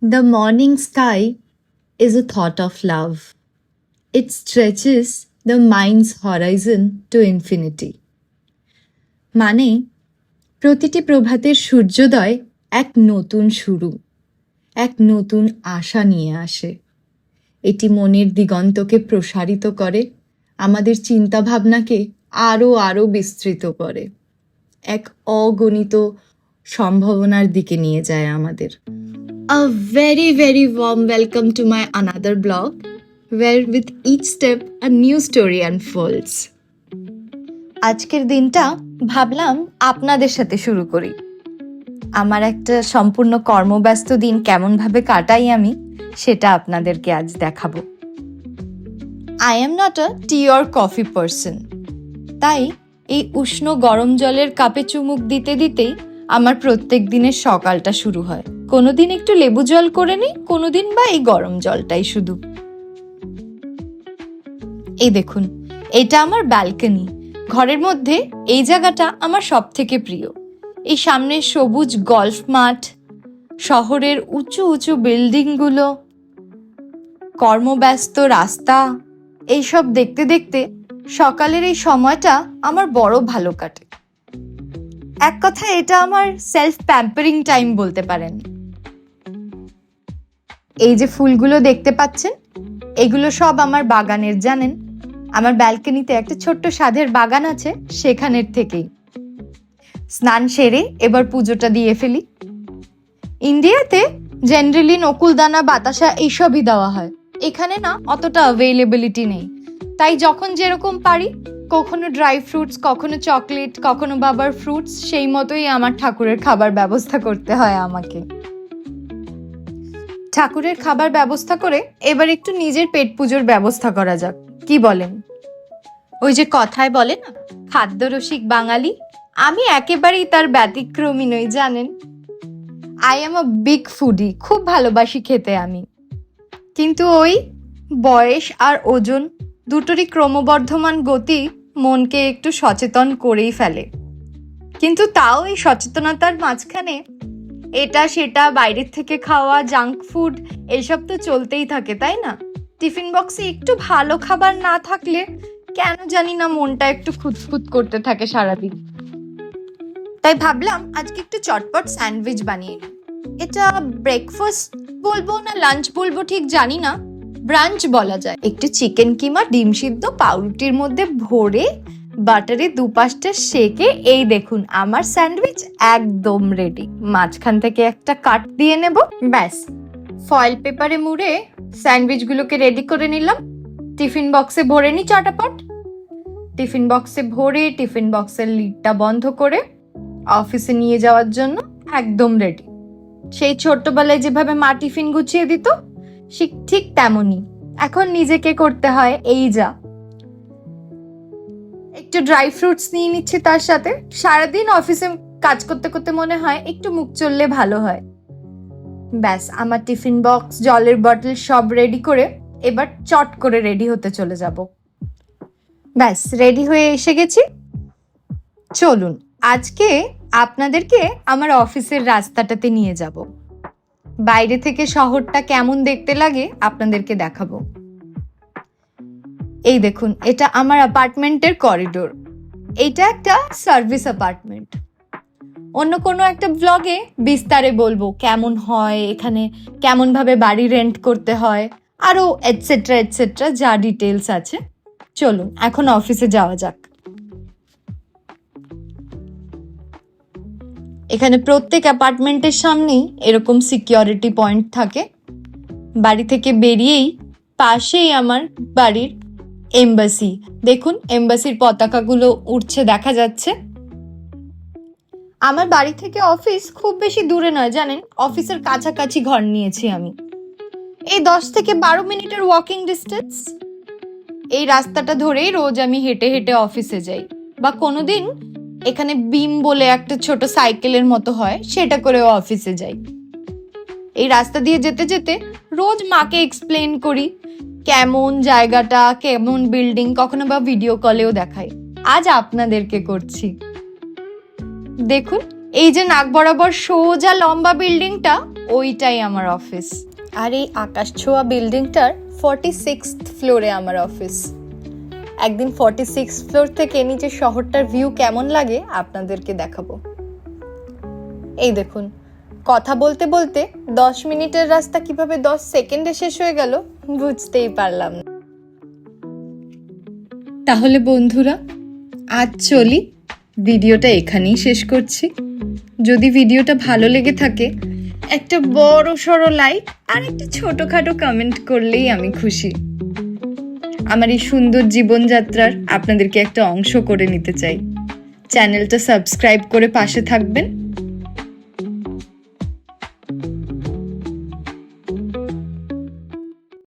The morning sky is a thought of love. It stretches the mind's horizon to infinity. মানে প্রতিটি প্রভাতের সূর্যোদয় এক নতুন শুরু, এক নতুন আশা নিয়ে আসে। এটি মনের দিগন্তকে প্রসারিত করে, আমাদের চিন্তাভাবনাকে আরও বিস্তৃত করে, এক অগণিত সম্ভাবনার দিকে নিয়ে যায় আমাদের। A very warm welcome to my another blog, where with each step a new story unfolds. আজকের দিনটা ভাবলাম আপনাদের সাথে শুরু করি। আমার একটা সম্পূর্ণ কর্মব্যস্ত দিন কেমনভাবে কাটাই আমি, সেটা আপনাদেরকে আজ দেখাবো। I am not a tea or coffee person. তাই এই উষ্ণ গরম জলের কাপে চুমুক দিতে দিতেই আমার প্রত্যেক দিনের সকালটা শুরু হয়। কোনোদিন একটু লেবু জল করে নিই, কোনোদিন বা এই গরম জলটাই শুধু। এই দেখুন, এটা আমার ব্যালকনি। ঘরের মধ্যে এই জায়গাটা আমার সব থেকে প্রিয়। এই সামনে সবুজ গল্ফ মাঠ, শহরের উঁচু উঁচু বিল্ডিংগুলো, কর্মব্যস্ত রাস্তা, এইসব দেখতে দেখতে সকালের এই সময়টা আমার বড় ভালো কাটে। এক কথা এটা আমার সেলফ প্যাম্পারিং টাইম বলতে পারেন। এই যে ফুলগুলো দেখতে পাচ্ছেন, এগুলো সব আমার বাগানের, জানেন। আমার ব্যালকনিতে একটা ছোট্ট সাধের বাগান আছে, সেখানের থেকেই। স্নান সেরে এবার পুজোটা দিয়ে ফেলি। ইন্ডিয়াতে জেনারেলি নকুলদানা, বাতাসা এইসবই দেওয়া হয়। এখানে না অতটা অ্যাভেলেবিলিটি নেই, তাই যখন যেরকম পারি, কখনো ড্রাই ফ্রুটস, কখনো চকলেট, কখনো বাবার ফ্রুটস, সেই মতোই আমার ঠাকুরের খাবার ব্যবস্থা করতে হয় আমাকে। ঠাকুরের খাবার ব্যবস্থা করে এবার একটু নিজের পেট পুজোর ব্যবস্থা করা যাক, কি বলেন? ওই যে কথায় বলে না, খাদ্যরসিক বাঙালি, আমি একেবারেই তার ব্যতিক্রমী নই, জানেন। I am a big foodie, খুব ভালোবাসি খেতে আমি। কিন্তু ওই বয়স আর ওজন দুটোরই ক্রমবর্ধমান গতি মনকে একটু সচেতন করেই ফেলে। কিন্তু তাও এই সচেতনতার মাঝখানে এটা সেটা বাইরের থেকে খাওয়া, জাঙ্ক ফুড, এইসব তো চলতেই থাকে, তাই না? টিফিন বক্সে একটু ভালো খাবার না থাকলে কেন জানি না মনটা একটু খুঁতখুত করতে থাকে সারাদিন। তাই ভাবলাম আজকে একটু চটপট স্যান্ডউইচ বানিয়ে নিই। এটা ব্রেকফাস্ট বলবো না লাঞ্চ বলবো ঠিক জানি না, ব্রাঞ্চ বলা যায়। একটু চিকেন কিমা, ডিম সিদ্ধ পাউরুটির মধ্যে ভরে বাটারে দুপাশটা সেকে, এই দেখুন আমার স্যান্ডউইচ একদম রেডি। মাঝখান থেকে একটা কাট দিয়ে নেব, ব্যাস। ফয়েল পেপারে মুড়ে স্যান্ডউইচগুলোকে রেডি করে নিলাম। টিফিন বক্সে ভরে নিই চটাপট। টিফিন বক্সে ভরে টিফিন বক্সের লিডটা বন্ধ করে অফিসে নিয়ে যাওয়ার জন্য একদম রেডি। সেই ছোট্টবেলায় যেভাবে মা টিফিন গুছিয়ে দিত, ঠিক তেমনই এখন নিজেকে করতে হয়। এই যা একটু ড্রাই ফ্রুটস নিয়ে নিচ্ছি তার সাথে। সারাদিন অফিসে কাজ করতে করতে মনে হয় একটু মুখ চললে ভালো হয়। ব্যাস, আমার টিফিন বক্স, জলের বটল সব রেডি করে এবার চট করে রেডি হতে চলে যাব। ব্যাস, রেডি হয়ে এসে গেছি। চলুন আজকে আপনাদেরকে আমার অফিসের রাস্তাটাতে নিয়ে যাব। বাইরে থেকে শহরটা কেমন দেখতে লাগে আপনাদেরকে দেখাবো। এই দেখুন, এটা আমার অ্যাপার্টমেন্টের করিডোর। এটা একটা সার্ভিস অ্যাপার্টমেন্ট। অন্য কোনো একটা ব্লগে বিস্তারে বলবো কেমন হয় এখানে, কেমন ভাবে বাড়ি রেন্ট করতে হয়, আরো এটসেট্রা যা ডিটেলস আছে। চলুন এখন অফিসে যাওয়া যাক। এখানে প্রত্যেক অ্যাপার্টমেন্টের সামনেই এরকম সিকিউরিটি পয়েন্ট থাকে। বাড়ি থেকে বেরিয়েই পাশেই আমার বাড়ির এমবাসি। দেখুন এমবাসির পতাকাগুলো উড়ছে দেখা যাচ্ছে। আমার বাড়ি থেকে অফিস খুব বেশি দূরে নয়, জানেন। অফিসের কাছাকাছি ঘর নিয়েছি আমি। এই 10 থেকে 12 মিনিটের ওয়াকিং ডিস্টেন্স। এই রাস্তাটা ধরেই রোজ আমি হেঁটে হেঁটে অফিসে যাই, বা কোনোদিন এখানে বিম বলে একটা ছোট সাইকেলের মতো হয়, সেটা করেও অফিসে যাই। এই রাস্তা দিয়ে যেতে যেতে রোজ মাকে এক্সপ্লেন করি কেমন জায়গাটা, কেমন বিল্ডিং, কখনো বা ভিডিও কলেও দেখাই। আজ আপনাদেরকে করছি। দেখুন এই যে নাক বরাবর সোজা লম্বা বিল্ডিংটা, ওইটাই আমার অফিস। আর এই আকাশ ছোঁয়া বিল্ডিংটার 46th ফ্লোরে আমার অফিস। একদিন 46 ফ্লোর থেকে নিচের শহরটার ভিউ কেমন লাগে আপনাদেরকে দেখাবো। এই দেখুন, কথা বলতে বলতে 10 মিনিটের রাস্তা কিভাবে 10 সেকেন্ডে শেষ হয়ে গেল বুঝতেই পারলাম না। তাহলে বন্ধুরা, আজ চলি, ভিডিওটা এখানেই শেষ করছি। যদি ভিডিওটা ভালো লেগে থাকে একটা বড় সড়ো লাইক আর একটা ছোটখাটো কমেন্ট করলেই আমি খুশি। আমার এই সুন্দর জীবনযাত্রার আপনাদেরকে একটা অংশ করে নিতে চাই। চ্যানেলটা সাবস্ক্রাইব করে পাশে থাকবেন।